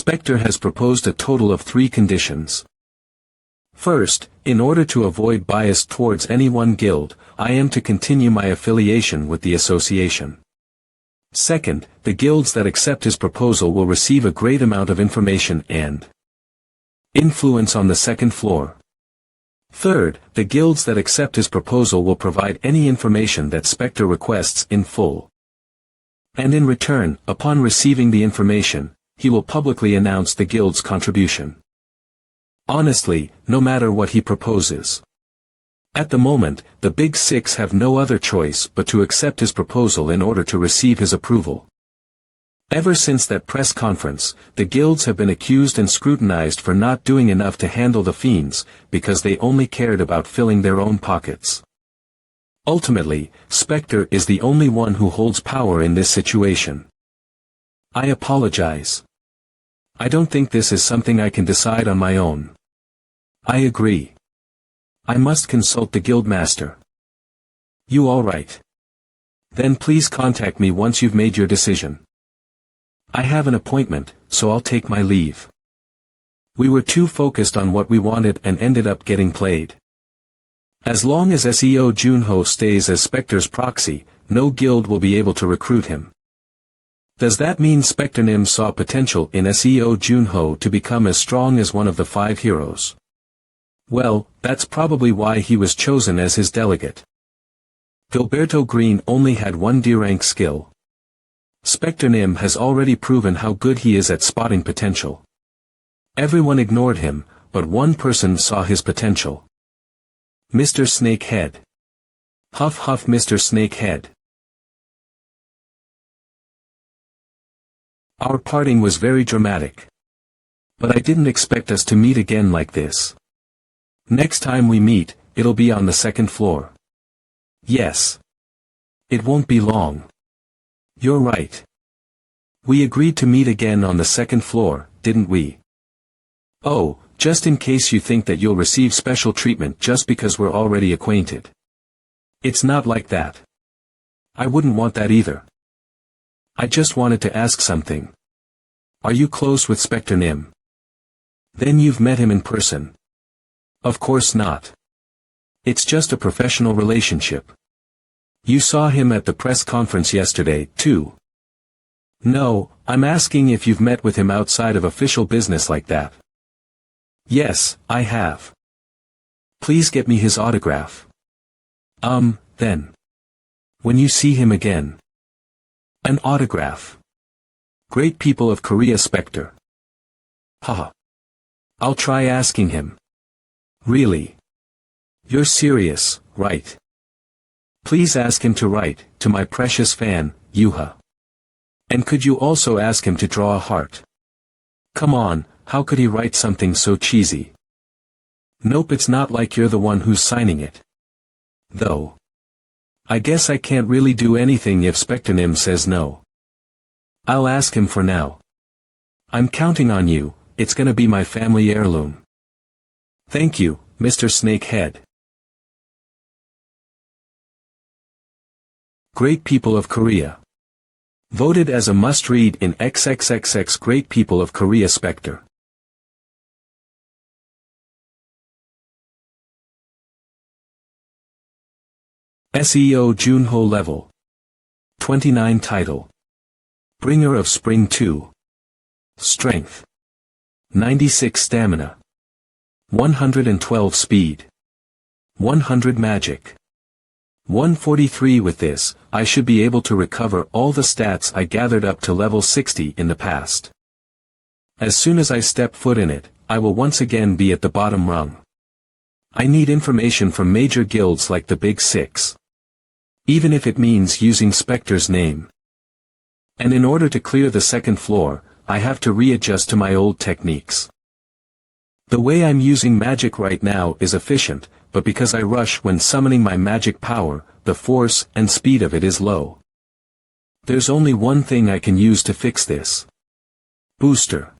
Spectre has proposed a total of 3 conditions. First, in order to avoid bias towards any one guild, I am to continue my affiliation with the association. Second, the guilds that accept his proposal will receive a great amount of information and influence on the second floor. Third, the guilds that accept his proposal will provide any information that Spectre requests in full. And in return, upon receiving the information, he will publicly announce the guild's contribution. Honestly, no matter what he proposes. At the moment, the Big Six have no other choice but to accept his proposal in order to receive his approval. Ever since that press conference, the guilds have been accused and scrutinized for not doing enough to handle the fiends, because they only cared about filling their own pockets. Ultimately, Spectre is the only one who holds power in this situation. I apologize. I don't think this is something I can decide on my own. I agree. I must consult the guildmaster. You all right? Then please contact me once you've made your decision. I have an appointment, so I'll take my leave. We were too focused on what we wanted and ended up getting played. As long as SEO Junho stays as Spectre's proxy, no guild will be able to recruit him. Does that mean Spectre Nim saw potential in SEO Junho to become as strong as one of the 5 heroes? Well, that's probably why he was chosen as his delegate. Gilberto Green only had 1 D-rank skill. Spectre Nim has already proven how good he is at spotting potential. Everyone ignored him, but one person saw his potential. Mr. Snakehead. Huff huff Mr. Snakehead. Our parting was very dramatic. But I didn't expect us to meet again like this. Next time we meet, it'll be on the 2nd floor. Yes. It won't be long. You're right. We agreed to meet again on the 2nd floor, didn't we? Oh, just in case you think that you'll receive special treatment just because we're already acquainted. It's not like that. I wouldn't want that either. I just wanted to ask something. Are you close with Spectre Nim? Then you've met him in person. Of course not. It's just a professional relationship. You saw him at the press conference yesterday, too. No, I'm asking if you've met with him outside of official business like that. Yes, I have. Please get me his autograph. Then. When you see him again. An autograph. Great people of Korea Spectre. Haha. I'll try asking him. Really? You're serious, right? Please ask him to write, to my precious fan, Yuha. And could you also ask him to draw a heart? Come on, how could he write something so cheesy? Nope, it's not like you're the one who's signing it. Though. I guess I can't really do anything if Spectre Nim says no. I'll ask him for now. I'm counting on you, it's gonna be my family heirloom. Thank you, Mr. Snakehead. Great People of Korea. Voted as a must-read in XXXX Great People of Korea Spectre. SEO Junho Level 29 Title. Bringer of Spring 2. Strength 96 Stamina 112 Speed 100 Magic 143. With this, I should be able to recover all the stats I gathered up to level 60 in the past. As soon as I step foot in it, I will once again be at the bottom rung. I need information from major guilds like the Big Six. Even if it means using Spectre's name. And in order to clear the 2nd floor, I have to readjust to my old techniques. The way I'm using magic right now is efficient, but because I rush when summoning my magic power, the force and speed of it is low. There's only one thing I can use to fix this. Booster.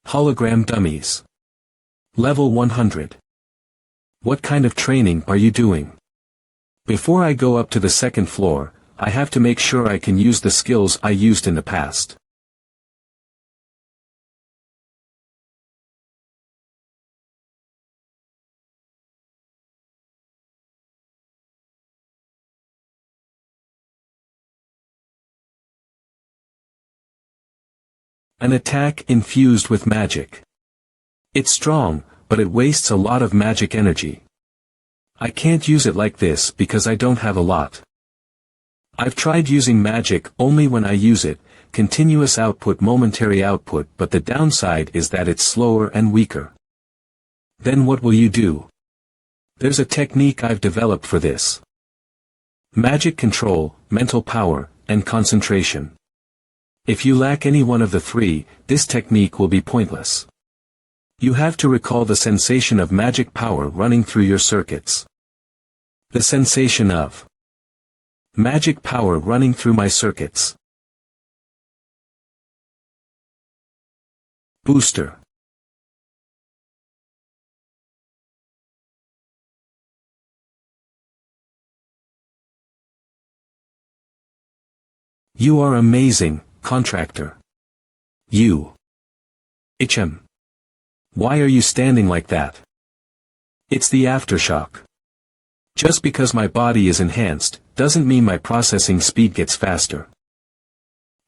Hologram Dummies. Level 100. What kind of training are you doing? Before I go up to the second floor, I have to make sure I can use the skills I used in the past. An attack infused with magic. It's strong, but it wastes a lot of magic energy. I can't use it like this because I don't have a lot. I've tried using magic only when I use it, continuous output, momentary output, but the downside is that it's slower and weaker. Then what will you do? There's a technique I've developed for this. Magic control, mental power, and concentration. If you lack any one of the three, this technique will be pointless. You have to recall the sensation of magic power running through your circuits. The sensation of magic power running through my circuits. Booster. You are amazing, contractor. You. HM. Why are you standing like that? It's the aftershock. Just because my body is enhanced, doesn't mean my processing speed gets faster.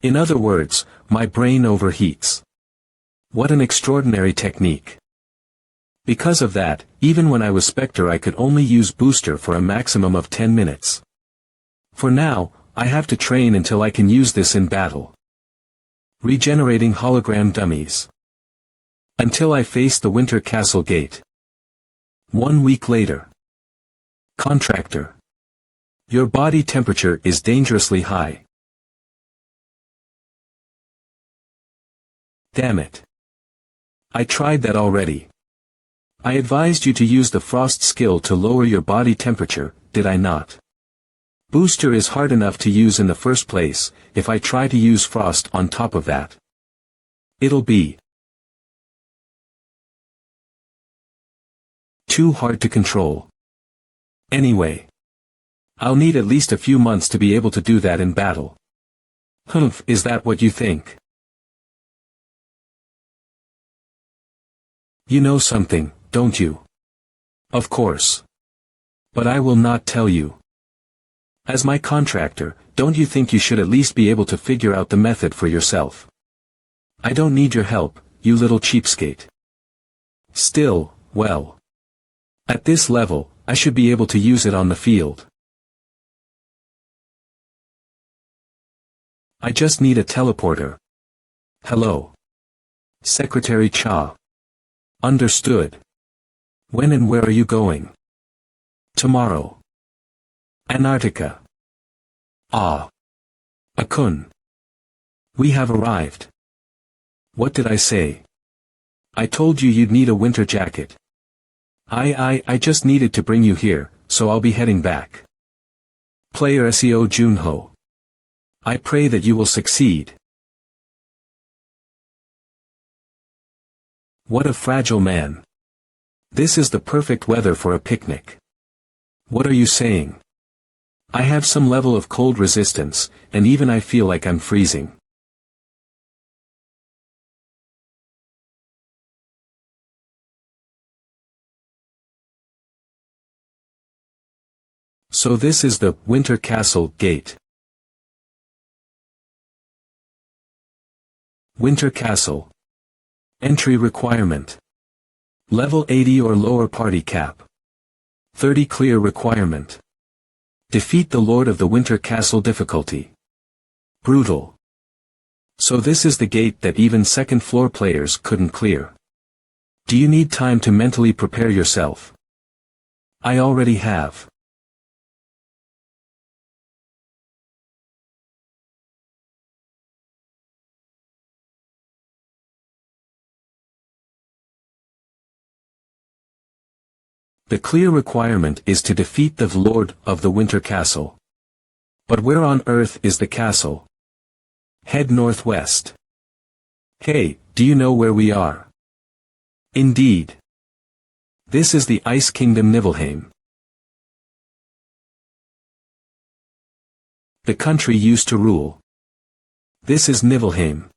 In other words, my brain overheats. What an extraordinary technique. Because of that, even when I was Spectre I could only use Booster for a maximum of 10 minutes. For now, I have to train until I can use this in battle. Regenerating hologram dummies. Until I face the Winter Castle Gate. 1 week later. Contractor. Your body temperature is dangerously high. Damn it. I tried that already. I advised you to use the frost skill to lower your body temperature, did I not? Booster is hard enough to use in the first place, if I try to use frost on top of that. It'll be too hard to control. Anyway. I'll need at least a few months to be able to do that in battle. Humph, is that what you think? You know something, don't you? Of course. But I will not tell you. As my contractor, don't you think you should at least be able to figure out the method for yourself? I don't need your help, you little cheapskate. Still, well. At this level, I should be able to use it on the field. I just need a teleporter. Hello. Secretary Cha. Understood. When and where are you going? Tomorrow. Antarctica. Ah. Akun. We have arrived. What did I say? I told you you'd need a winter jacket. I just needed to bring you here, so I'll be heading back. Player SEO Junho. I pray that you will succeed. What a fragile man. This is the perfect weather for a picnic. What are you saying? I have some level of cold resistance, and even I feel like I'm freezing. So this is the Winter Castle Gate. Winter Castle. Entry requirement. Level 80 or lower party cap. 30 clear requirement. Defeat the Lord of the Winter Castle difficulty. Brutal. So this is the gate that even second floor players couldn't clear. Do you need time to mentally prepare yourself? I already have. The clear requirement is to defeat the Lord of the Winter Castle. But where on earth is the castle? Head northwest. Hey, do you know where we are? Indeed. This is the Ice Kingdom Nibelheim. The country used to rule. This is Nibelheim.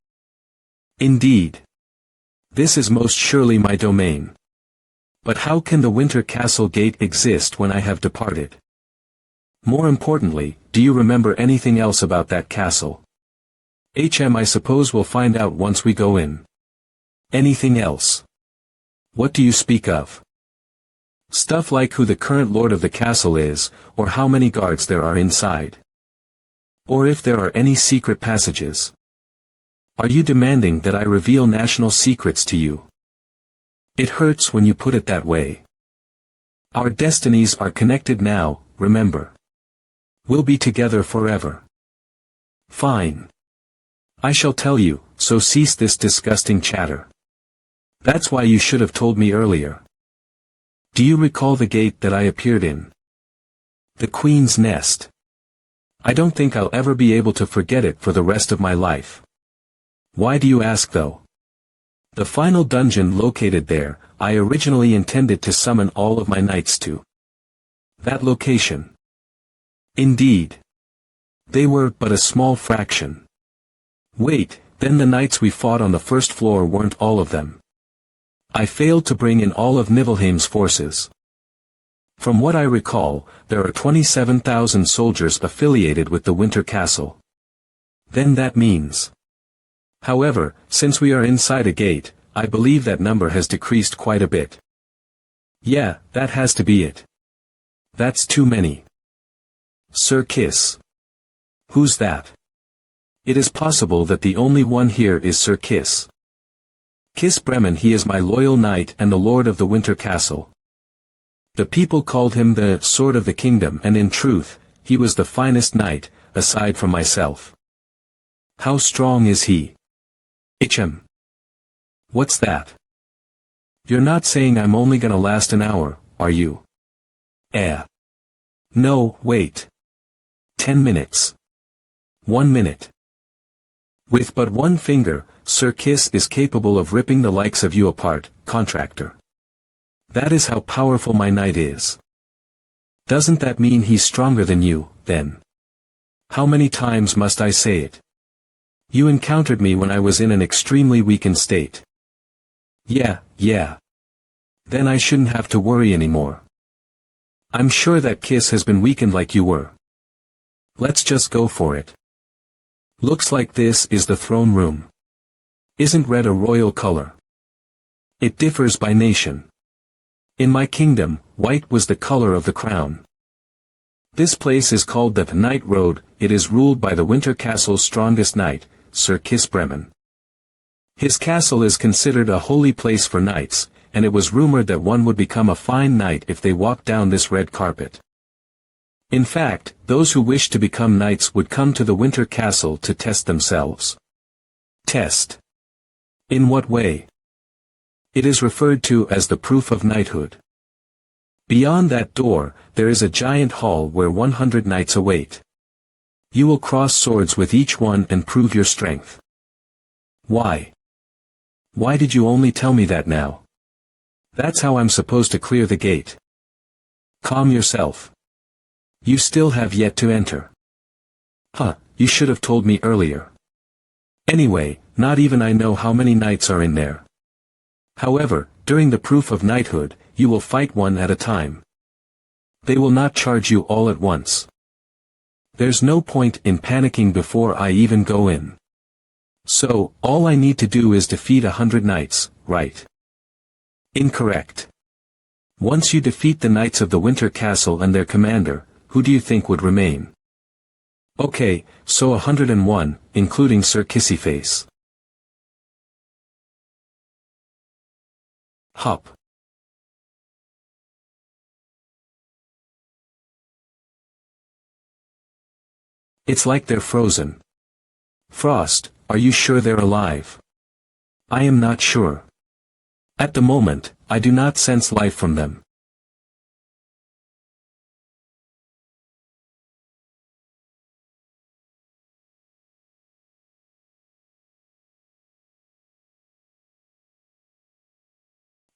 Indeed. This is most surely my domain. But how can the Winter Castle Gate exist when I have departed? More importantly, do you remember anything else about that castle? I suppose we'll find out once we go in. Anything else? What do you speak of? Stuff like who the current lord of the castle is, or how many guards there are inside. Or if there are any secret passages. Are you demanding that I reveal national secrets to you? It hurts when you put it that way. Our destinies are connected now, remember. We'll be together forever. Fine. I shall tell you, so cease this disgusting chatter. That's why you should have told me earlier. Do you recall the gate that I appeared in? The Queen's Nest. I don't think I'll ever be able to forget it for the rest of my life. Why do you ask though? The final dungeon located there, I originally intended to summon all of my knights to. That location. Indeed. They were but a small fraction. Wait, then the knights we fought on the first floor weren't all of them. I failed to bring in all of Nibelheim's forces. From what I recall, there are 27,000 soldiers affiliated with the Winter Castle. Then that means. However, since we are inside a gate, I believe that number has decreased quite a bit. Yeah, that has to be it. That's too many. Sir Kiss. Who's that? It is possible that the only one here is Sir Kiss. Kiss Bremen. He is my loyal knight and the lord of the Winter Castle. The people called him the Sword of the Kingdom, and in truth, he was the finest knight, aside from myself. How strong is he? What's that? You're not saying I'm only gonna last an hour, are you? No, wait. 10 minutes. 1 minute. With but one finger, Sir Kiss is capable of ripping the likes of you apart, contractor. That is how powerful my knight is. Doesn't that mean he's stronger than you, then? How many times must I say it? You encountered me when I was in an extremely weakened state. Yeah. Then I shouldn't have to worry anymore. I'm sure that Kiss has been weakened like you were. Let's just go for it. Looks like this is the throne room. Isn't red a royal color? It differs by nation. In my kingdom, white was the color of the crown. This place is called the Knight Road. It is ruled by the Winter Castle's strongest knight, Sir Kiss Bremen. His castle is considered a holy place for knights, and it was rumored that one would become a fine knight if they walked down this red carpet. In fact, those who wished to become knights would come to the Winter Castle to test themselves. Test. In what way? It is referred to as the proof of knighthood. Beyond that door, there is a giant hall where 100 knights await. You will cross swords with each one and prove your strength. Why? Why did you only tell me that now? That's how I'm supposed to clear the gate. Calm yourself. You still have yet to enter. You should have told me earlier. Anyway, not even I know how many knights are in there. However, during the proof of knighthood, you will fight one at a time. They will not charge you all at once. There's no point in panicking before I even go in. So, all I need to do is defeat 100 knights, right? Incorrect. Once you defeat the knights of the Winter Castle and their commander, who do you think would remain? Okay, so 101, including Sir Kissyface. Hop. It's like they're frozen. Frost, are you sure they're alive? I am not sure. At the moment, I do not sense life from them.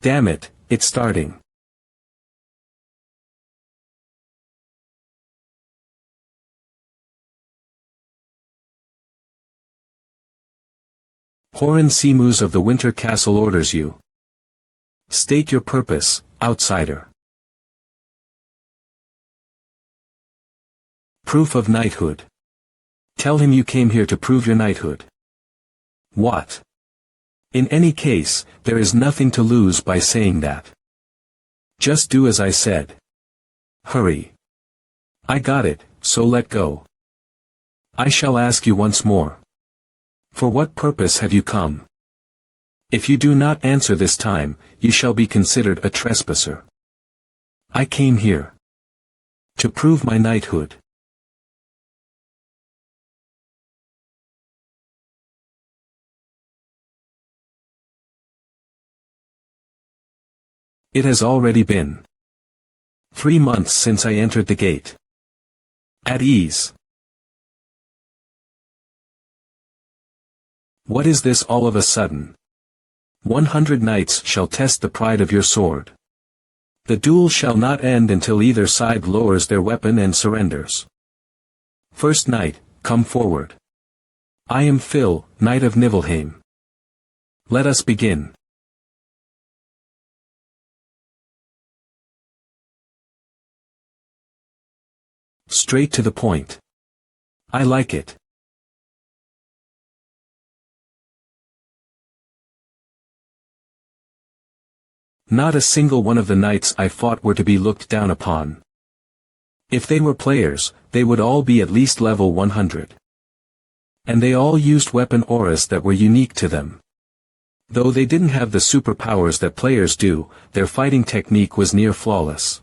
Damn it, it's starting. Horan Simus of the Winter Castle orders you. State your purpose, outsider. Proof of knighthood. Tell him you came here to prove your knighthood. What? In any case, there is nothing to lose by saying that. Just do as I said. Hurry. I got it, so let go. I shall ask you once more. For what purpose have you come? If you do not answer this time, you shall be considered a trespasser. I came here to prove my knighthood. It has already been 3 months since I entered the gate. At ease. What is this all of a sudden? 100 knights shall test the pride of your sword. The duel shall not end until either side lowers their weapon and surrenders. First knight, come forward. I am Phil, Knight of Nibelheim. Let us begin. Straight to the point. I like it. Not a single one of the knights I fought were to be looked down upon. If they were players, they would all be at least level 100. And they all used weapon auras that were unique to them. Though they didn't have the superpowers that players do, their fighting technique was near flawless.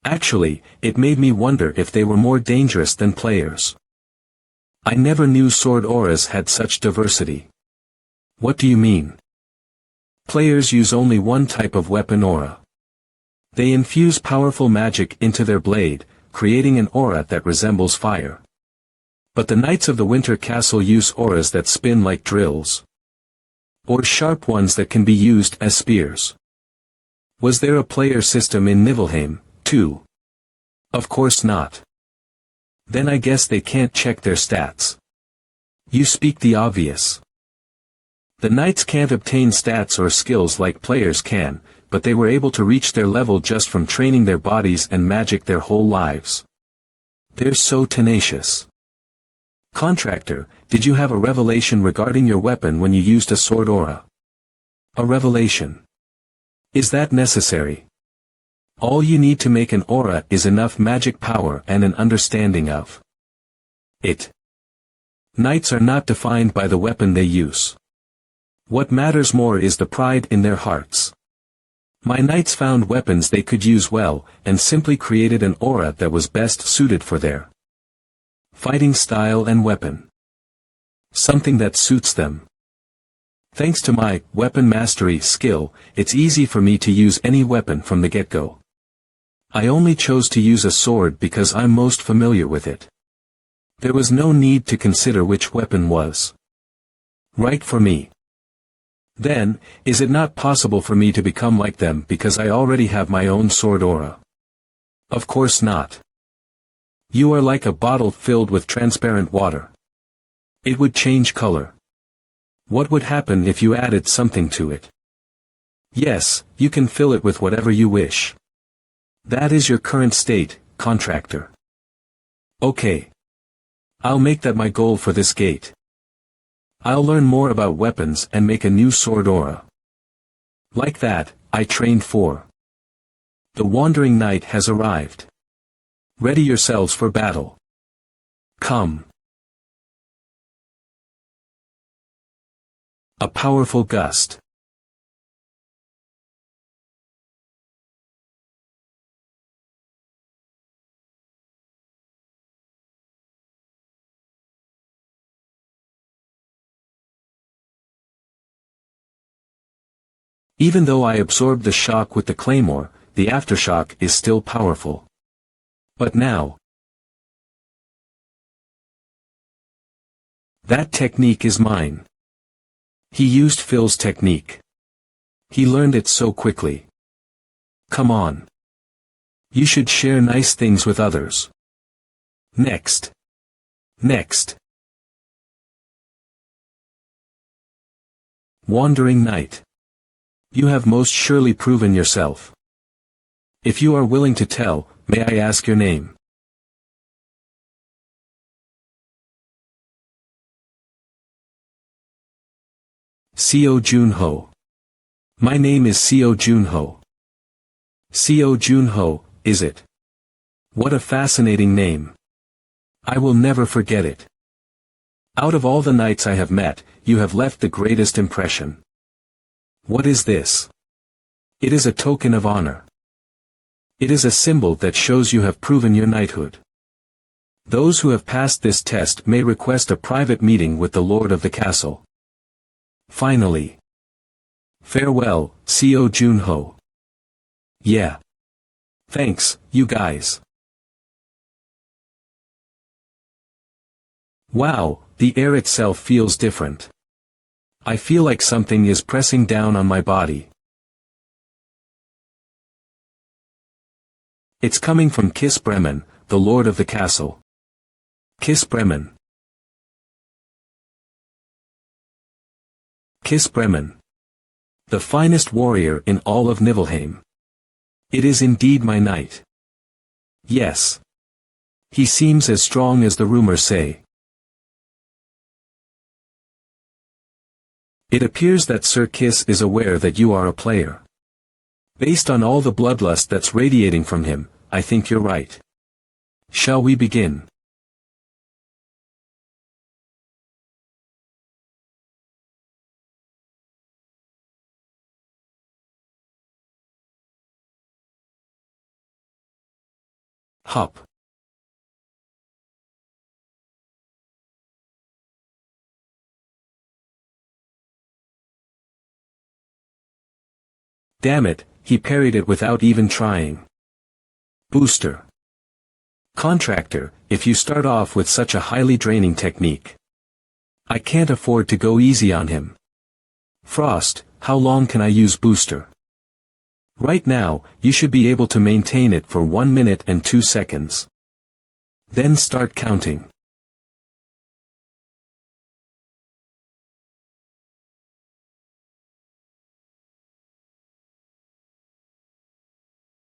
Actually, it made me wonder if they were more dangerous than players. I never knew sword auras had such diversity. What do you mean? Players use only one type of weapon aura. They infuse powerful magic into their blade, creating an aura that resembles fire. But the Knights of the Winter Castle use auras that spin like drills. Or sharp ones that can be used as spears. Was there a player system in Nibelheim, too? Of course not. Then I guess they can't check their stats. You speak the obvious. The knights can't obtain stats or skills like players can, but they were able to reach their level just from training their bodies and magic their whole lives. They're so tenacious. Contractor, did you have a revelation regarding your weapon when you used a sword aura? A revelation. Is that necessary? All you need to make an aura is enough magic power and an understanding of it. Knights are not defined by the weapon they use. What matters more is the pride in their hearts. My knights found weapons they could use well, and simply created an aura that was best suited for their fighting style and weapon. Something that suits them. Thanks to my weapon mastery skill, it's easy for me to use any weapon from the get-go. I only chose to use a sword because I'm most familiar with it. There was no need to consider which weapon was right for me. Then, is it not possible for me to become like them because I already have my own sword aura? Of course not. You are like a bottle filled with transparent water. It would change color. What would happen if you added something to it? Yes, you can fill it with whatever you wish. That is your current state, contractor. Okay. I'll make that my goal for this gate. I'll learn more about weapons and make a new sword aura. Like that, I trained for. The Wandering Knight has arrived. Ready yourselves for battle. Come. A powerful gust. Even though I absorbed the shock with the claymore, the aftershock is still powerful. But now, that technique is mine. He used Phil's technique. He learned it so quickly. Come on. You should share nice things with others. Next. Next. Wandering Knight. You have most surely proven yourself. If you are willing to tell, may I ask your name? Seo Junho. My name is Seo Junho. Seo Junho, is it? What a fascinating name. I will never forget it. Out of all the knights I have met, you have left the greatest impression. What is this? It is a token of honor. It is a symbol that shows you have proven your knighthood. Those who have passed this test may request a private meeting with the lord of the castle. Finally. Farewell, Seo Junho. Yeah. Thanks, you guys. Wow, the air itself feels different. I feel like something is pressing down on my body. It's coming from Kiss Bremen, the lord of the castle. Kiss Bremen. Kiss Bremen. The finest warrior in all of Nibelheim. It is indeed my knight. Yes. He seems as strong as the rumors say. It appears that Sir Kiss is aware that you are a player. Based on all the bloodlust that's radiating from him, I think you're right. Shall we begin? Hop. Damn it, he parried it without even trying. Booster. Contractor, if you start off with such a highly draining technique. I can't afford to go easy on him. Frost, how long can I use booster? Right now, you should be able to maintain it for 1 minute and 2 seconds. Then start counting.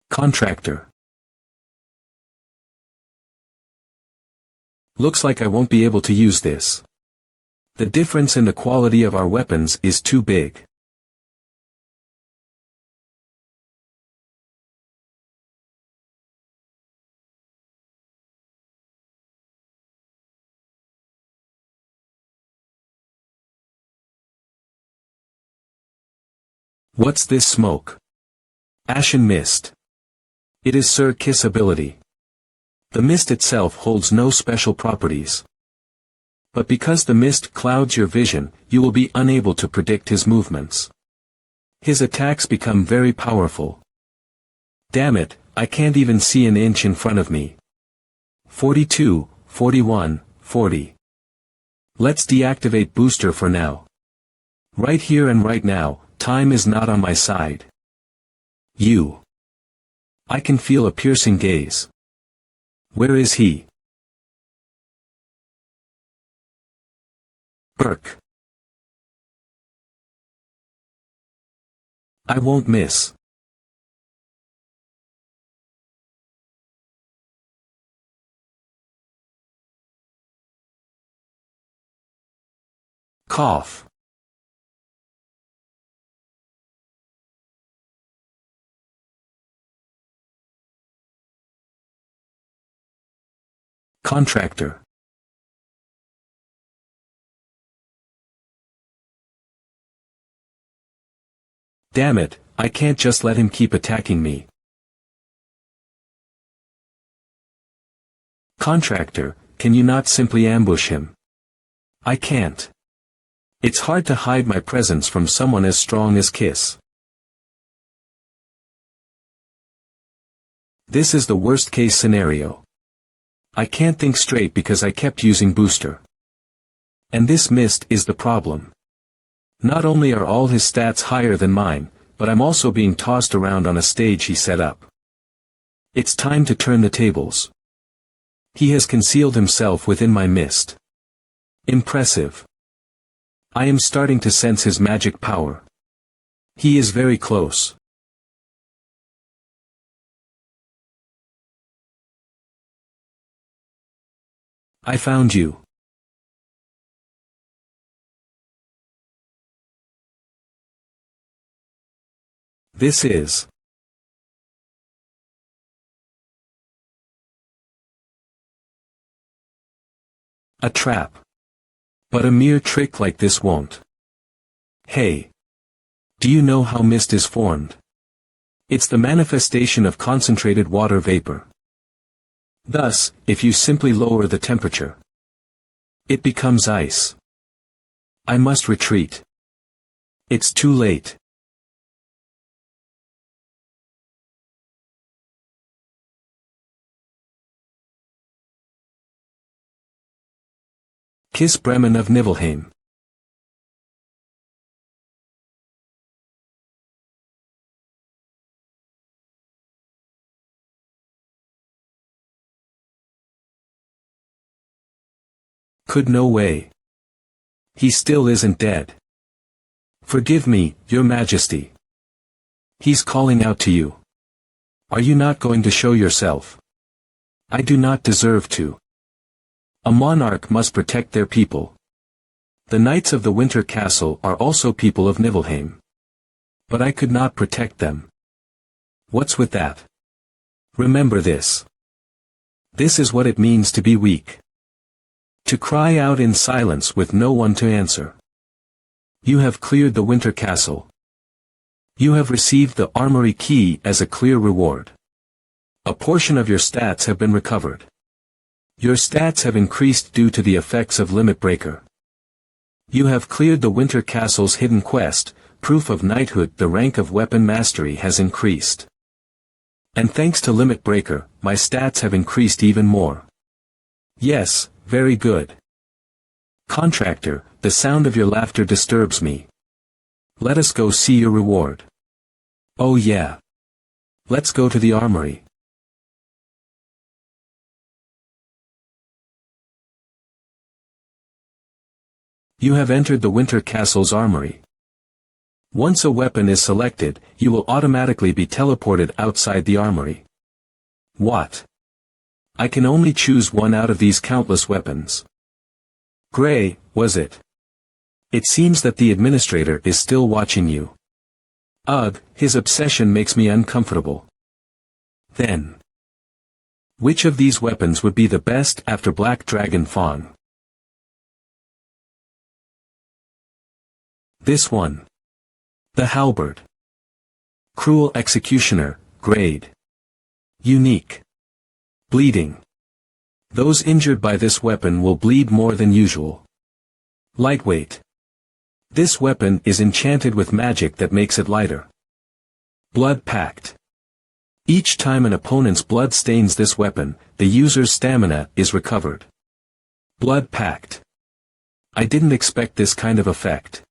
Contractor. Looks like I won't be able to use this. The difference in the quality of our weapons is too big. What's this smoke? Ashen mist. It is Sir Kiss' ability. The mist itself holds no special properties. But because the mist clouds your vision, you will be unable to predict his movements. His attacks become very powerful. Damn it, I can't even see an inch in front of me. 42, 41, 40. Let's deactivate booster for now. Right here and right now, time is not on my side. You. I can feel a piercing gaze. Where is he? Burk. I won't miss. Cough. Contractor. Damn it, I can't just let him keep attacking me. Contractor, can you not simply ambush him? I can't. It's hard to hide my presence from someone as strong as Kiss. This is the worst case scenario. I can't think straight because I kept using booster. And this mist is the problem. Not only are all his stats higher than mine, but I'm also being tossed around on a stage he set up. It's time to turn the tables. He has concealed himself within my mist. Impressive. I am starting to sense his magic power. He is very close. I found you. This is a trap. But a mere trick like this won't. Hey. Do you know how mist is formed? It's the manifestation of concentrated water vapor. Thus, if you simply lower the temperature, it becomes ice. I must retreat. It's too late. Kiss Bremen of Nibelheim. Could no way. He still isn't dead. Forgive me, your majesty. He's calling out to you. Are you not going to show yourself? I do not deserve to. A monarch must protect their people. The knights of the Winter Castle are also people of Nibelheim. But I could not protect them. What's with that? Remember this. This is what it means to be weak. To cry out in silence with no one to answer. You have cleared the Winter Castle. You have received the armory key as a clear reward. A portion of your stats have been recovered. Your stats have increased due to the effects of Limit Breaker. You have cleared the Winter Castle's hidden quest, proof of knighthood. The rank of weapon mastery has increased. And thanks to Limit Breaker, my stats have increased even more. Yes, very good. Contractor, the sound of your laughter disturbs me. Let us go see your reward. Oh yeah. Let's go to the armory. You have entered the Winter Castle's armory. Once a weapon is selected, you will automatically be teleported outside the armory. What? I can only choose one out of these countless weapons. Gray, was it? It seems that the administrator is still watching you. Ugh, his obsession makes me uncomfortable. Then, which of these weapons would be the best after Black Dragon Fawn? This one. The halberd. Cruel Executioner, grade. Unique. Bleeding. Those injured by this weapon will bleed more than usual. Lightweight. This weapon is enchanted with magic that makes it lighter. Blood Pact. Each time an opponent's blood stains this weapon, the user's stamina is recovered. Blood Pact. I didn't expect this kind of effect.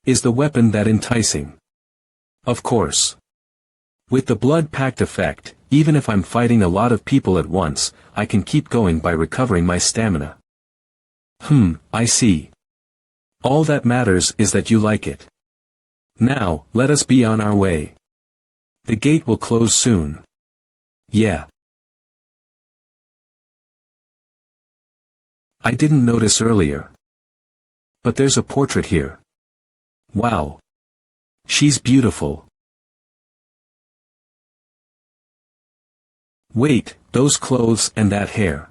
Is the weapon that enticing? Of course. With the Blood Pact effect, even if I'm fighting a lot of people at once, I can keep going by recovering my stamina. I see. All that matters is that you like it. Now, let us be on our way. The gate will close soon. Yeah. I didn't notice earlier. But there's a portrait here. Wow. She's beautiful. Wait, those clothes and that hair.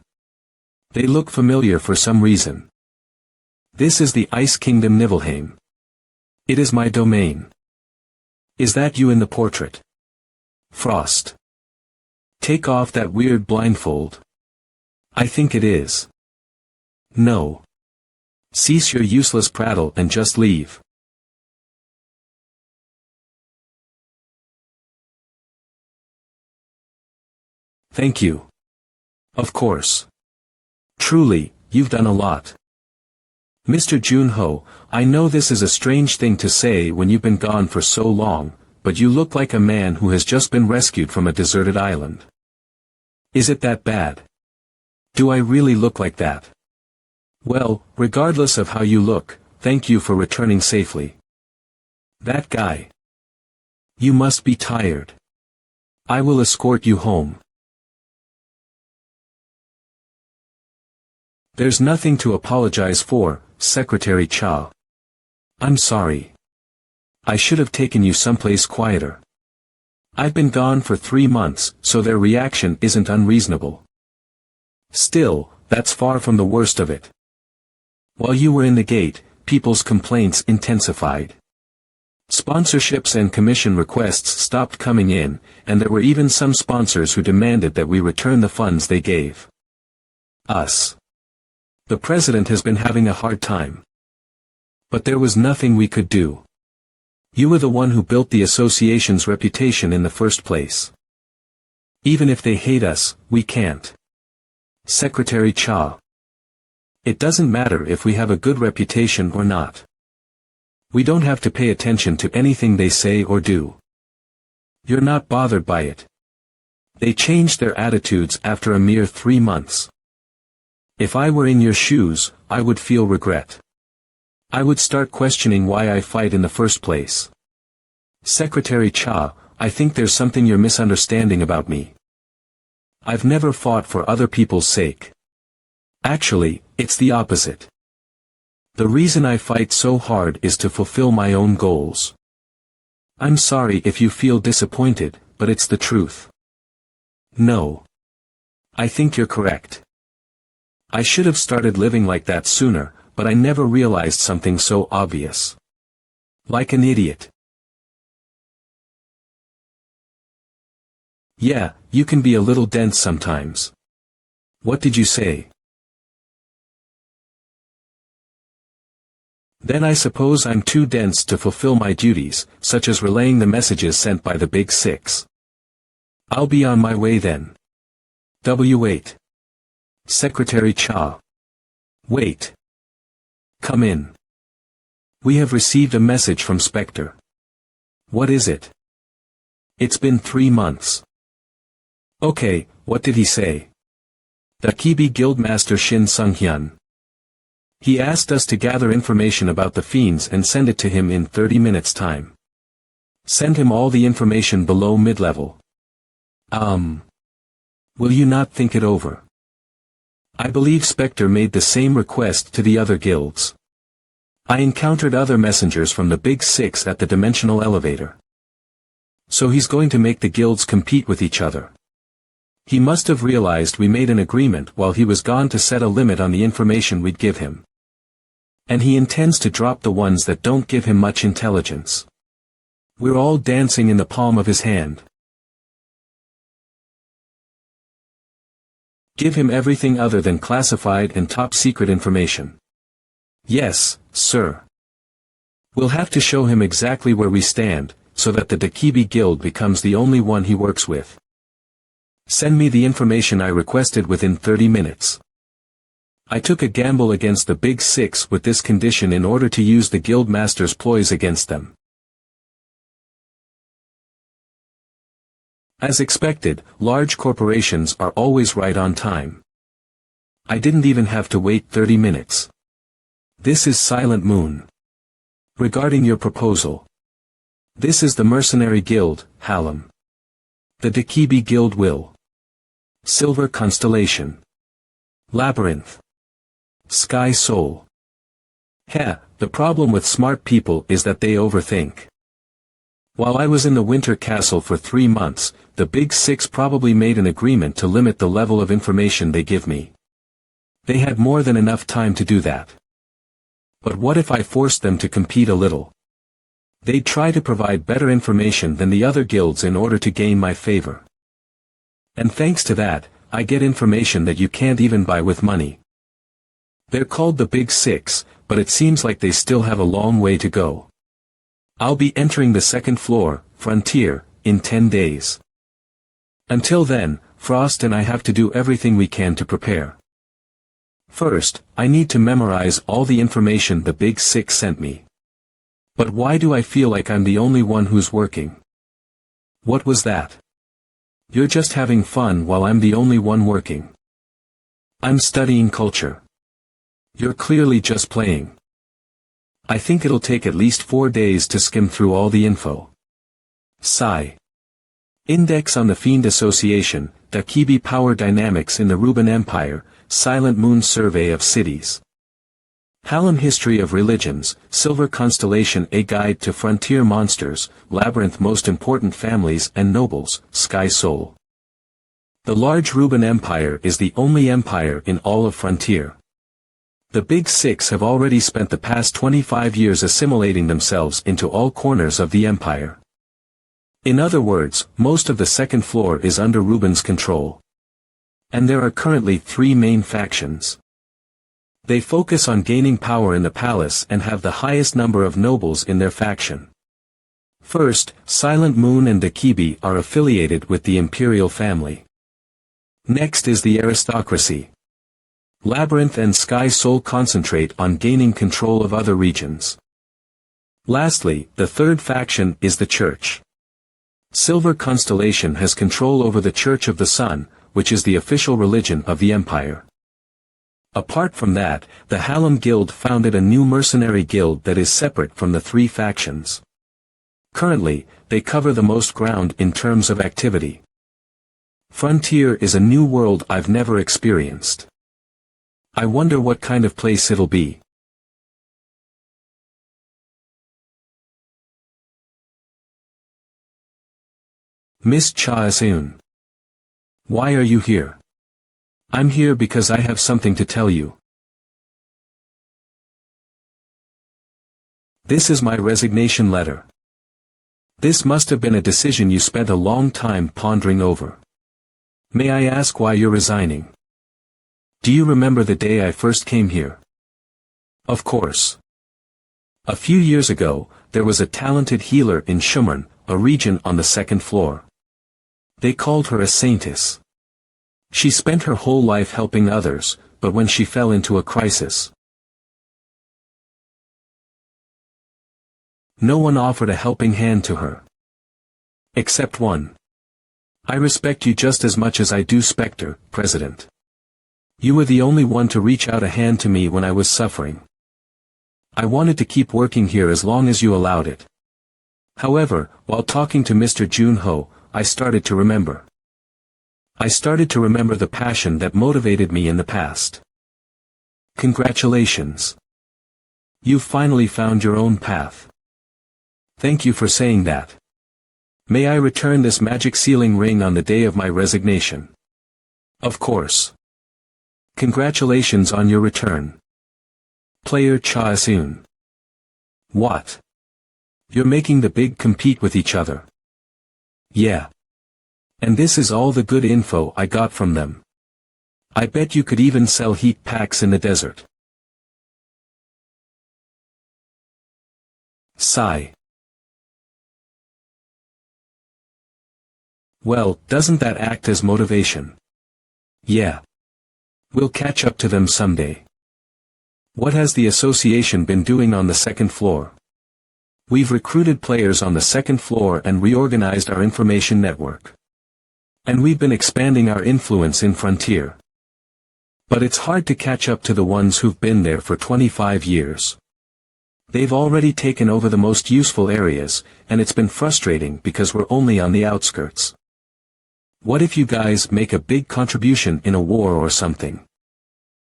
They look familiar for some reason. This is the Ice Kingdom Nibelheim. It is my domain. Is that you in the portrait? Frost. Take off that weird blindfold. I think it is. No. Cease your useless prattle and just leave. Thank you. Of course. Truly, you've done a lot. Mr. Junho, I know this is a strange thing to say when you've been gone for so long, but you look like a man who has just been rescued from a deserted island. Is it that bad? Do I really look like that? Well, regardless of how you look, Thank you for returning safely. That guy. You must be tired. I will escort you home. There's nothing to apologize for, Secretary Cha. I'm sorry. I should have taken you someplace quieter. I've been gone for 3 months, so their reaction isn't unreasonable. Still, that's far from the worst of it. While you were in the gate, people's complaints intensified. Sponsorships and commission requests stopped coming in, and there were even some sponsors who demanded that we return the funds they gave us. The president has been having a hard time. But there was nothing we could do. You were the one who built the association's reputation in the first place. Even if they hate us, we can't. Secretary Cha. It doesn't matter if we have a good reputation or not. We don't have to pay attention to anything they say or do. You're not bothered by it. They changed their attitudes after a mere 3 months. If I were in your shoes, I would feel regret. I would start questioning why I fight in the first place. Secretary Cha, I think there's something you're misunderstanding about me. I've never fought for other people's sake. Actually, it's the opposite. The reason I fight so hard is to fulfill my own goals. I'm sorry if you feel disappointed, but it's the truth. No. I think you're correct. I should have started living like that sooner, but I never realized something so obvious. Like an idiot. Yeah, you can be a little dense sometimes. What did you say? Then I suppose I'm too dense to fulfill my duties, such as relaying the messages sent by the Big Six. I'll be on my way then. W8. Secretary Cha. Wait. Come in. We have received a message from Spectre. What is it? It's been 3 months. Okay, what did he say? The Kibi Guildmaster Shin Sung-hyun. He asked us to gather information about the fiends and send it to him in 30 minutes time. Send him all the information below mid-level. Will you not think it over? I believe Spectre made the same request to the other guilds. I encountered other messengers from the Big Six at the dimensional elevator. So he's going to make the guilds compete with each other. He must have realized we made an agreement while he was gone to set a limit on the information we'd give him. And he intends to drop the ones that don't give him much intelligence. We're all dancing in the palm of his hand. Give him everything other than classified and top-secret information. Yes, sir. We'll have to show him exactly where we stand, so that the Dakibi Guild becomes the only one he works with. Send me the information I requested within 30 minutes. I took a gamble against the Big Six with this condition in order to use the Guild Master's ploys against them. As expected, large corporations are always right on time. I didn't even have to wait 30 minutes. This is Silent Moon. Regarding your proposal. This is the Mercenary Guild, Hallam. The Dakibi Guild will. Silver Constellation. Labyrinth. Sky Soul. The problem with smart people is that they overthink. While I was in the Winter Castle for 3 months, the Big Six probably made an agreement to limit the level of information they give me. They had more than enough time to do that. But what if I forced them to compete a little? They'd try to provide better information than the other guilds in order to gain my favor. And thanks to that, I get information that you can't even buy with money. They're called the Big Six, but it seems like they still have a long way to go. I'll be entering the second floor, Frontier, in 10 days. Until then, Frost and I have to do everything we can to prepare. First, I need to memorize all the information the Big Six sent me. But why do I feel like I'm the only one who's working? What was that? You're just having fun while I'm the only one working. I'm studying culture. You're clearly just playing. I think it'll take at least 4 days to skim through all the info. Sigh. Index on the Fiend Association, Dakibi Power Dynamics in the Ruben Empire, Silent Moon Survey of Cities. Hallam History of Religions, Silver Constellation A Guide to Frontier Monsters, Labyrinth Most Important Families and Nobles, Sky Soul. The large Ruben Empire is the only empire in all of Frontier. The Big Six have already spent the past 25 years assimilating themselves into all corners of the empire. In other words, most of the second floor is under Ruben's control. And there are currently 3 main factions. They focus on gaining power in the palace and have the highest number of nobles in their faction. First, Silent Moon and Dakibi are affiliated with the imperial family. Next is the aristocracy. Labyrinth and Sky Soul concentrate on gaining control of other regions. Lastly, the third faction is the Church. Silver Constellation has control over the Church of the Sun, which is the official religion of the Empire. Apart from that, the Hallam Guild founded a new mercenary guild that is separate from the 3 factions. Currently, they cover the most ground in terms of activity. Frontier is a new world I've never experienced. I wonder what kind of place it'll be. Miss Cha-Eun. Why are you here? I'm here because I have something to tell you. This is my resignation letter. This must have been a decision you spent a long time pondering over. May I ask why you're resigning? Do you remember the day I first came here? Of course. A few years ago, there was a talented healer in Shumern, a region on the second floor. They called her a saintess. She spent her whole life helping others, but when she fell into a crisis, no one offered a helping hand to her. Except one. I respect you just as much as I do Spectre, President. You were the only one to reach out a hand to me when I was suffering. I wanted to keep working here as long as you allowed it. However, while talking to Mr. Junho, I started to remember. I started to remember the passion that motivated me in the past. Congratulations. You've finally found your own path. Thank you for saying that. May I return this magic sealing ring on the day of my resignation? Of course. Congratulations on your return. Player Cha-Eun. What? You're making the big compete with each other. Yeah. And this is all the good info I got from them. I bet you could even sell heat packs in the desert. Sigh. Well, doesn't that act as motivation? Yeah. We'll catch up to them someday. What has the association been doing on the second floor? We've recruited players on the second floor and reorganized our information network. And we've been expanding our influence in Frontier. But it's hard to catch up to the ones who've been there for 25 years. They've already taken over the most useful areas, and it's been frustrating because we're only on the outskirts. What if you guys make a big contribution in a war or something?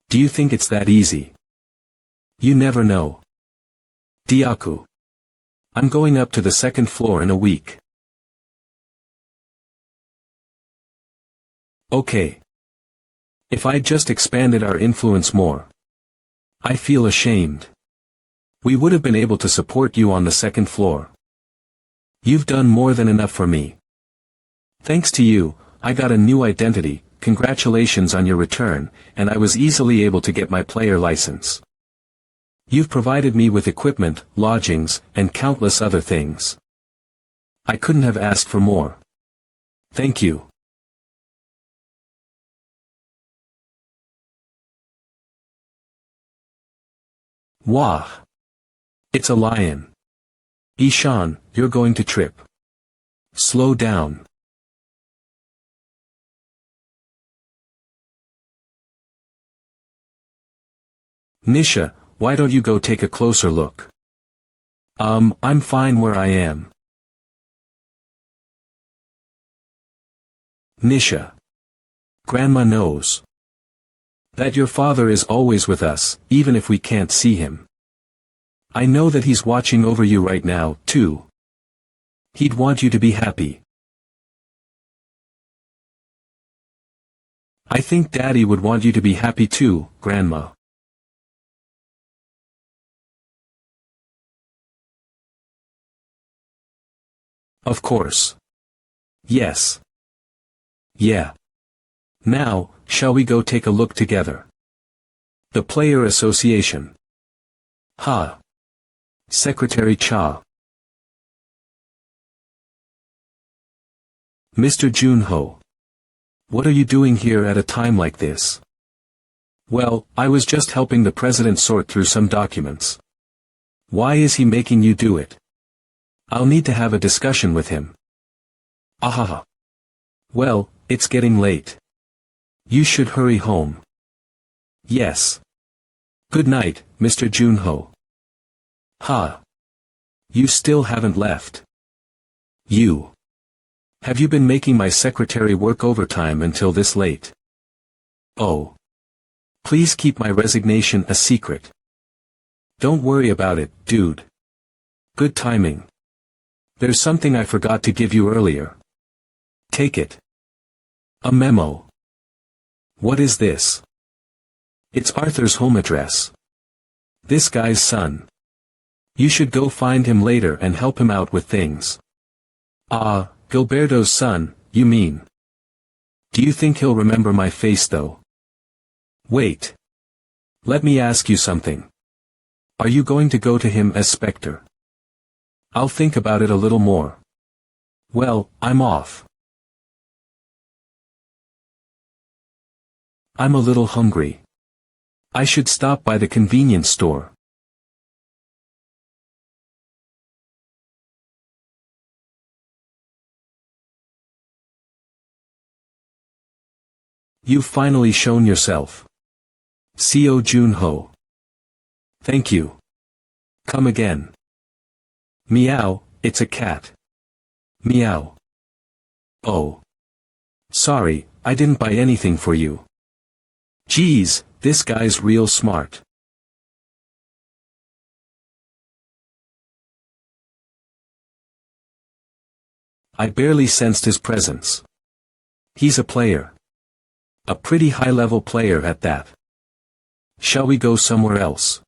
Do you think it's that easy? You never know. Diaku. I'm going up to the second floor in a week. Okay. If I'd just expanded our influence more. I feel ashamed. We would have been able to support you on the second floor. You've done more than enough for me. Thanks to you, I got a new identity. Congratulations on your return, and I was easily able to get my player license. You've provided me with equipment, lodgings, and countless other things. I couldn't have asked for more. Thank you. Wah! It's a lion. Ishan, you're going to trip. Slow down. Nisha, why don't you go take a closer look? I'm fine where I am. Nisha. Grandma knows that your father is always with us, even if we can't see him. I know that he's watching over you right now, too. He'd want you to be happy. I think Daddy would want you to be happy too, Grandma. Of course. Yes. Yeah. Now, shall we go take a look together? The Player Association. Ha. Secretary Cha. Mr. Junho. What are you doing here at a time like this? Well, I was just helping the president sort through some documents. Why is he making you do it? I'll need to have a discussion with him. Ahaha. Well, it's getting late. You should hurry home. Yes. Good night, Mr. Junho. Ha. You still haven't left. You. Have you been making my secretary work overtime until this late? Oh. Please keep my resignation a secret. Don't worry about it, dude. Good timing. There's something I forgot to give you earlier. Take it. A memo. What is this? It's Arthur's home address. This guy's son. You should go find him later and help him out with things. Ah, Gilberto's son, you mean? Do you think he'll remember my face though? Wait. Let me ask you something. Are you going to go to him as Spectre? I'll think about it a little more. Well, I'm off. I'm a little hungry. I should stop by the convenience store. You've finally shown yourself. Seo Junho. Thank you. Come again. Meow, it's a cat. Meow. Oh. Sorry, I didn't buy anything for you. Geez, this guy's real smart. I barely sensed his presence. He's a player. A pretty high-level player at that. Shall we go somewhere else?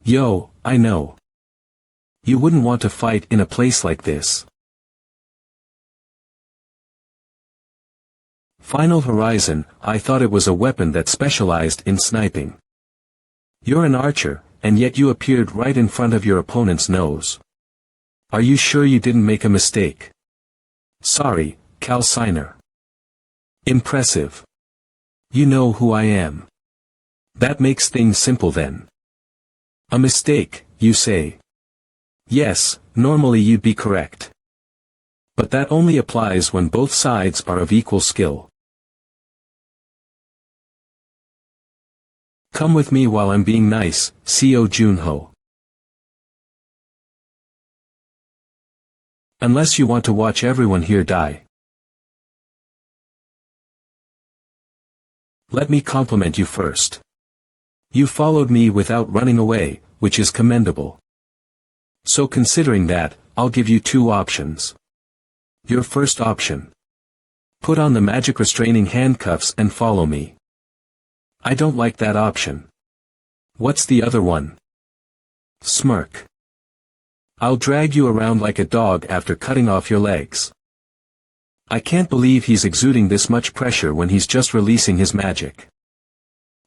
Yo, I know. You wouldn't want to fight in a place like this. Final Horizon, I thought it was a weapon that specialized in sniping. You're an archer, and yet you appeared right in front of your opponent's nose. Are you sure you didn't make a mistake? Sorry, Cal Signer. Impressive. You know who I am. That makes things simple then. A mistake, you say? Yes, normally you'd be correct. But that only applies when both sides are of equal skill. Come with me while I'm being nice, Seo Junho. Unless you want to watch everyone here die. Let me compliment you first. You followed me without running away, which is commendable. So considering that, I'll give you two options. Your first option. Put on the magic restraining handcuffs and follow me. I don't like that option. What's the other one? Smirk. I'll drag you around like a dog after cutting off your legs. I can't believe he's exuding this much pressure when he's just releasing his magic.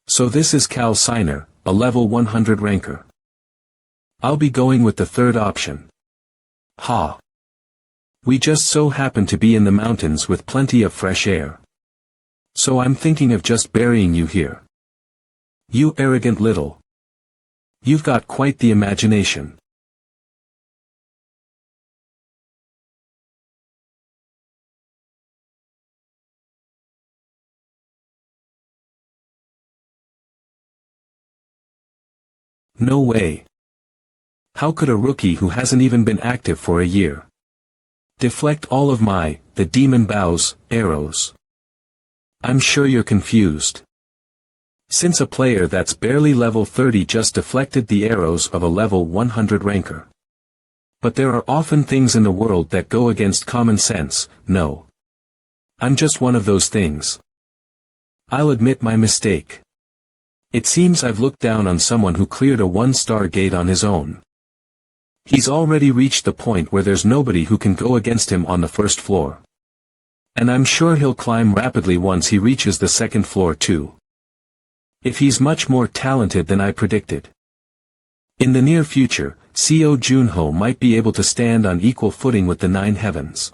So this is Cal Signer, a level 100 ranker. I'll be going with the third option. Ha. We just so happen to be in the mountains with plenty of fresh air. So I'm thinking of just burying you here. You arrogant little. You've got quite the imagination. No way. How could a rookie who hasn't even been active for a year deflect all of the demon bows, arrows? I'm sure you're confused. Since a player that's barely level 30 just deflected the arrows of a level 100 ranker. But there are often things in the world that go against common sense. No. I'm just one of those things. I'll admit my mistake. It seems I've looked down on someone who cleared a 1-star gate on his own. He's already reached the point where there's nobody who can go against him on the first floor. And I'm sure he'll climb rapidly once he reaches the second floor too. If he's much more talented than I predicted. In the near future, Seo Junho might be able to stand on equal footing with the 9 heavens.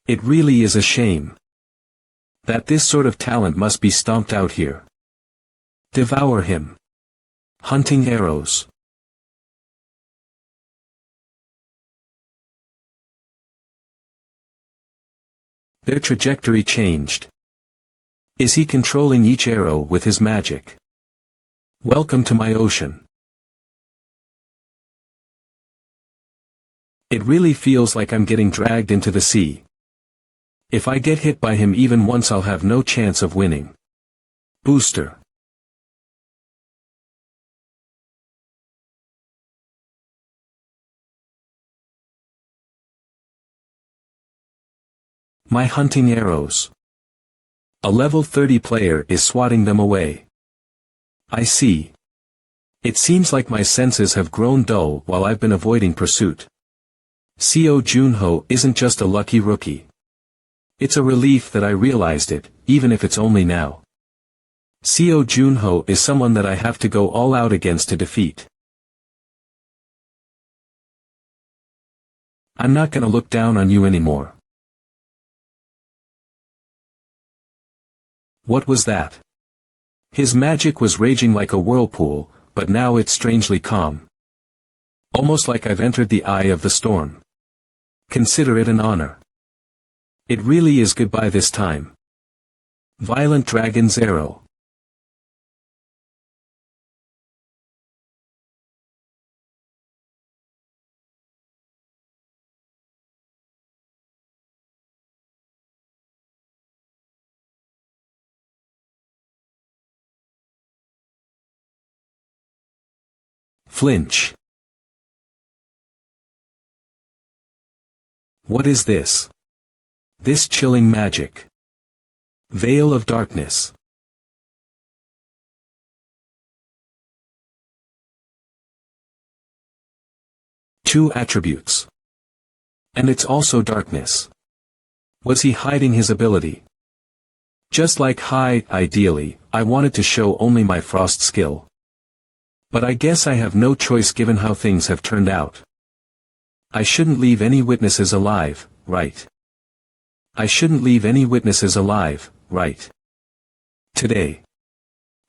It really is a shame that this sort of talent must be stomped out here. Devour him. Hunting arrows. Their trajectory changed. Is he controlling each arrow with his magic? Welcome to my ocean. It really feels like I'm getting dragged into the sea. If I get hit by him even once, I'll have no chance of winning. Booster. My hunting arrows. A level 30 player is swatting them away. I see. It seems like my senses have grown dull while I've been avoiding pursuit. Seo Junho isn't just a lucky rookie. It's a relief that I realized it, even if it's only now. Seo Junho is someone that I have to go all out against to defeat. I'm not gonna look down on you anymore. What was that? His magic was raging like a whirlpool, but now it's strangely calm. Almost like I've entered the eye of the storm. Consider it an honor. It really is goodbye this time. Violent Dragon's Arrow. Flinch. What is this? This chilling magic. Veil of darkness. Two attributes. And it's also darkness. Was he hiding his ability? Just like ideally, I wanted to show only my frost skill. But I guess I have no choice given how things have turned out. I shouldn't leave any witnesses alive, right? I shouldn't leave any witnesses alive, right? Today.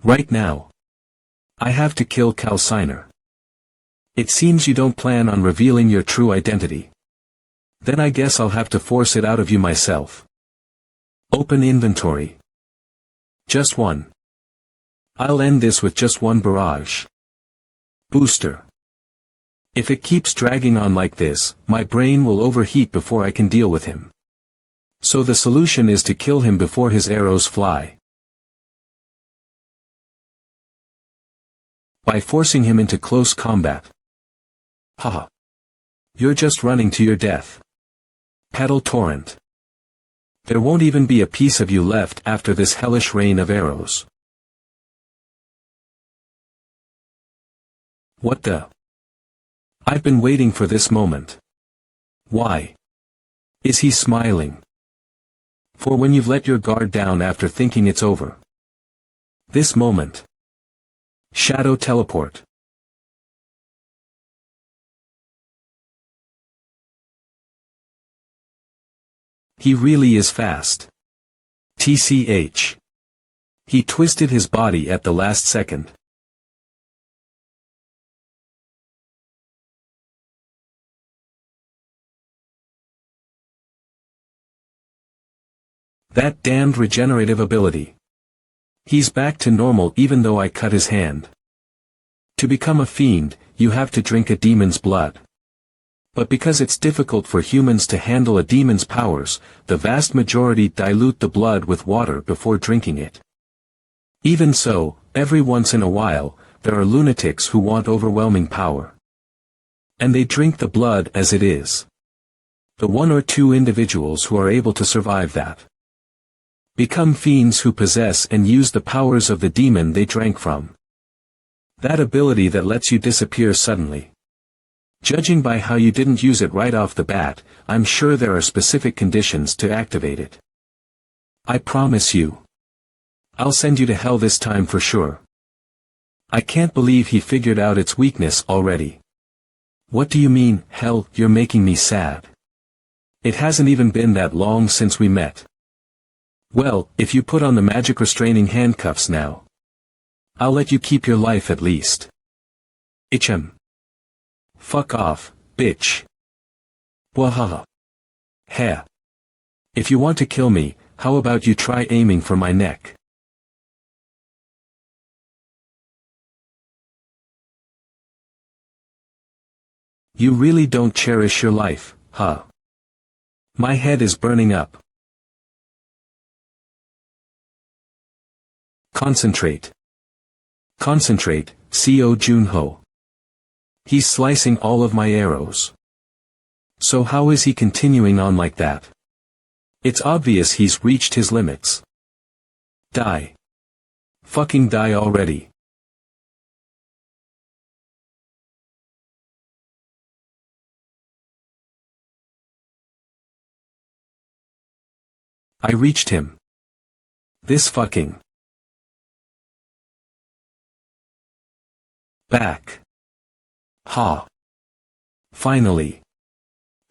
Right now. I have to kill Calciner. It seems you don't plan on revealing your true identity. Then I guess I'll have to force it out of you myself. Open inventory. Just one. I'll end this with just one barrage. Booster. If it keeps dragging on like this, my brain will overheat before I can deal with him. So the solution is to kill him before his arrows fly. By forcing him into close combat. Haha. You're just running to your death. Petal Torrent. There won't even be a piece of you left after this hellish rain of arrows. What the? I've been waiting for this moment. Why? Is he smiling? For when you've let your guard down after thinking it's over. This moment. Shadow Teleport. He really is fast. TCH. He twisted his body at the last second. That damned regenerative ability. He's back to normal even though I cut his hand. To become a fiend, you have to drink a demon's blood. But because it's difficult for humans to handle a demon's powers, the vast majority dilute the blood with water before drinking it. Even so, every once in a while, there are lunatics who want overwhelming power. And they drink the blood as it is. The one or two individuals who are able to survive that become fiends who possess and use the powers of the demon they drank from. That ability that lets you disappear suddenly. Judging by how you didn't use it right off the bat, I'm sure there are specific conditions to activate it. I promise you. I'll send you to hell this time for sure. I can't believe he figured out its weakness already. What do you mean, hell? You're making me sad. It hasn't even been that long since we met. Well, if you put on the magic restraining handcuffs now, I'll let you keep your life at least. Itchem. Fuck off, bitch. Wahaha. Heh. If you want to kill me, how about you try aiming for my neck? You really don't cherish your life, huh? My head is burning up. Concentrate. Concentrate, Co Junho. He's slicing all of my arrows. So how is he continuing on like that? It's obvious he's reached his limits. Die. Fucking die already. I reached him. This fucking back. Ha. Finally.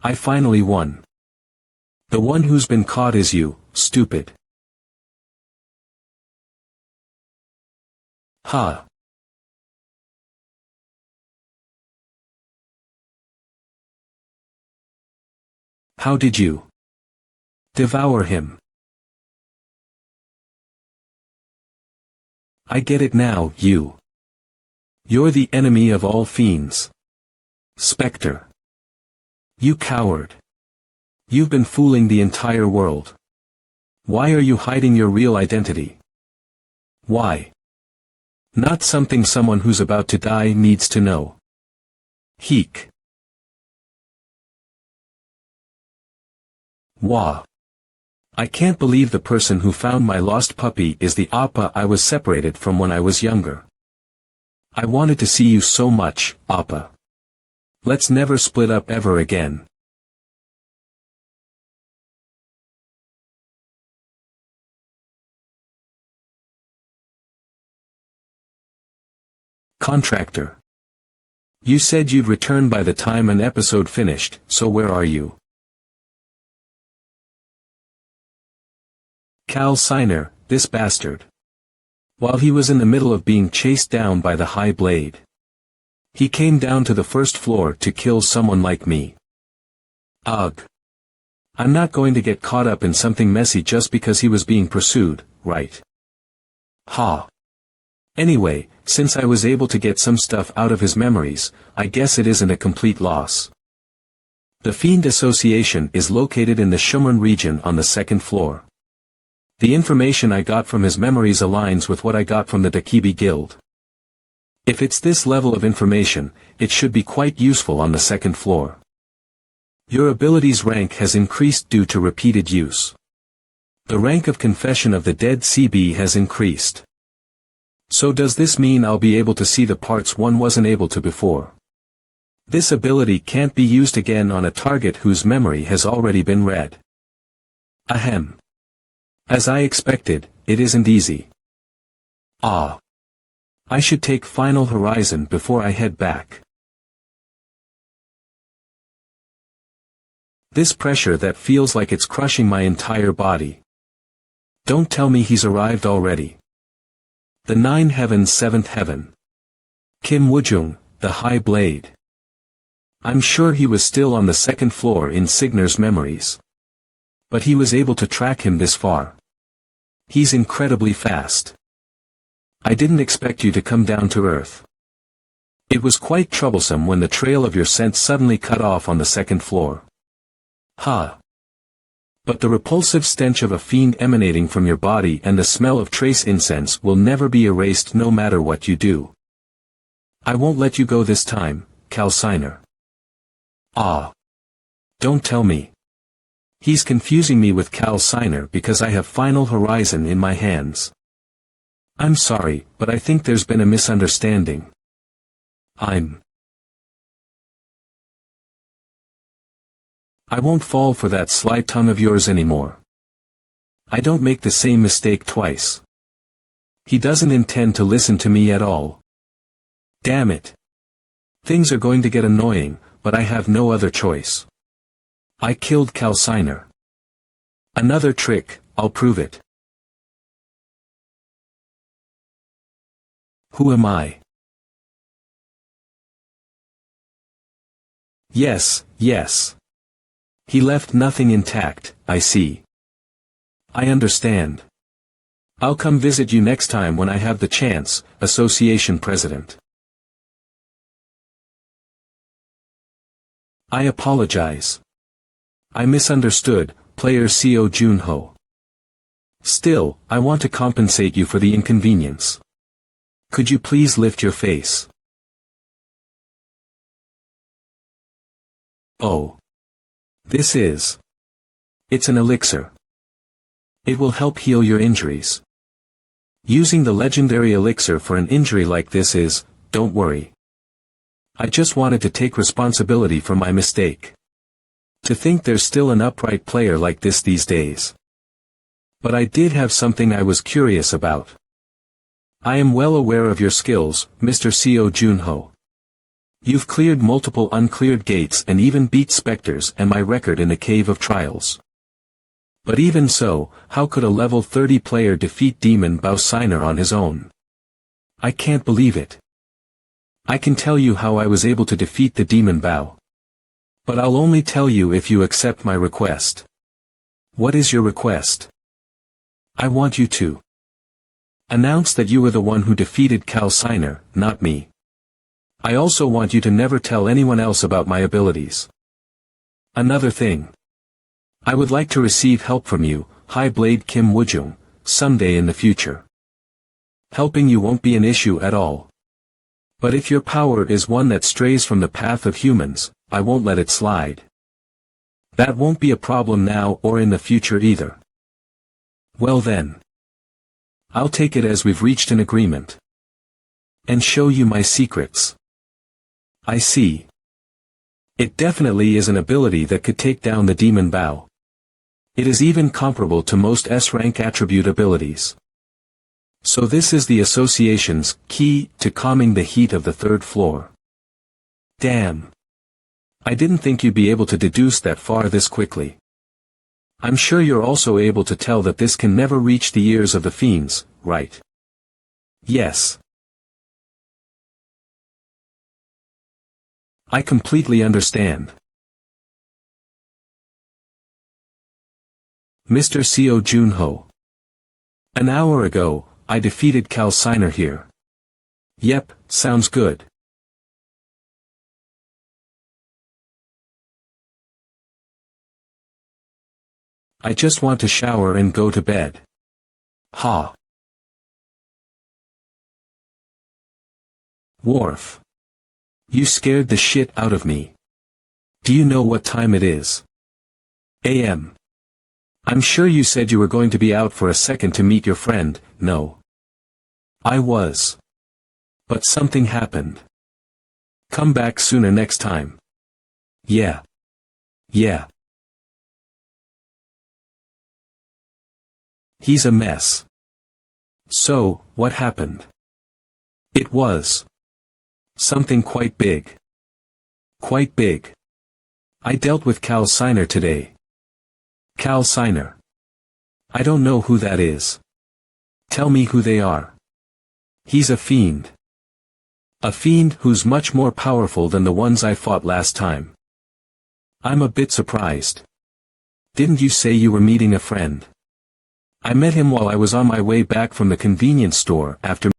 I finally won. The one who's been caught is you, stupid. Ha. How did you devour him? I get it now, you. You're the enemy of all fiends. Spectre. You coward. You've been fooling the entire world. Why are you hiding your real identity? Why? Not something someone who's about to die needs to know. Heek. Wah. I can't believe the person who found my lost puppy is the Appa I was separated from when I was younger. I wanted to see you so much, Appa. Let's never split up ever again. Contractor. You said you'd return by the time an episode finished, so where are you? Cal Signer, this bastard. While he was in the middle of being chased down by the High Blade, he came down to the first floor to kill someone like me. Ugh. I'm not going to get caught up in something messy just because he was being pursued, right? Ha. Anyway, since I was able to get some stuff out of his memories, I guess it isn't a complete loss. The Fiend Association is located in the Shumren region on the second floor. The information I got from his memories aligns with what I got from the Dakibi Guild. If it's this level of information, it should be quite useful on the second floor. Your ability's rank has increased due to repeated use. The rank of Confession of the Dead CB has increased. So does this mean I'll be able to see the parts one wasn't able to before? This ability can't be used again on a target whose memory has already been read. Ahem. As I expected, it isn't easy. Ah. I should take Final Horizon before I head back. This pressure that feels like it's crushing my entire body. Don't tell me he's arrived already. The 9 Heavens 7th Heaven. Kim Woojung, the High Blade. I'm sure he was still on the second floor in Signer's memories. But he was able to track him this far. He's incredibly fast. I didn't expect you to come down to Earth. It was quite troublesome when the trail of your scent suddenly cut off on the second floor. Ha! But the repulsive stench of a fiend emanating from your body and the smell of trace incense will never be erased no matter what you do. I won't let you go this time, Calciner. Ah! Don't tell me. He's confusing me with Calciner because I have Final Horizon in my hands. I'm sorry, but I think there's been a misunderstanding. I won't fall for that sly tongue of yours anymore. I don't make the same mistake twice. He doesn't intend to listen to me at all. Damn it. Things are going to get annoying, but I have no other choice. I killed Calciner. Another trick, I'll prove it. Who am I? Yes, yes. He left nothing intact, I see. I understand. I'll come visit you next time when I have the chance, Association President. I apologize. I misunderstood, Player Co Junho. Still, I want to compensate you for the inconvenience. Could you please lift your face? Oh. This is. It's an elixir. It will help heal your injuries. Using the legendary elixir for an injury like this is, don't worry. I just wanted to take responsibility for my mistake. To think there's still an upright player like this these days. But I did have something I was curious about. I am well aware of your skills, Mr. Co Junho. You've cleared multiple uncleared gates and even beat specters and my record in the Cave of Trials. But even so, how could a level 30 player defeat Demon Bauciner on his own? I can't believe it. I can tell you how I was able to defeat the Demon Bao. But I'll only tell you if you accept my request. What is your request? I want you to announce that you were the one who defeated Calciner, not me. I also want you to never tell anyone else about my abilities. Another thing. I would like to receive help from you, High Blade Kim Woojung, someday in the future. Helping you won't be an issue at all. But if your power is one that strays from the path of humans, I won't let it slide. That won't be a problem now or in the future either. Well then. I'll take it as we've reached an agreement. And show you my secrets. I see. It definitely is an ability that could take down the Demon Bao. It is even comparable to most S-rank attribute abilities. So this is the association's key to calming the heat of the third floor. Damn. I didn't think you'd be able to deduce that far this quickly. I'm sure you're also able to tell that this can never reach the ears of the fiends, right? Yes. I completely understand. Mr. Co Junho. An hour ago, I defeated Calciner here. Yep, sounds good. I just want to shower and go to bed. Ha. Worf. You scared the shit out of me. Do you know what time it is? AM. I'm sure you said you were going to be out for a second to meet your friend, no? I was. But something happened. Come back sooner next time. Yeah. Yeah. He's a mess. So, what happened? It was something quite big. Quite big. I dealt with Calciner today. Calciner. I don't know who that is. Tell me who they are. He's a fiend. A fiend who's much more powerful than the ones I fought last time. I'm a bit surprised. Didn't you say you were meeting a friend? I met him while I was on my way back from the convenience store after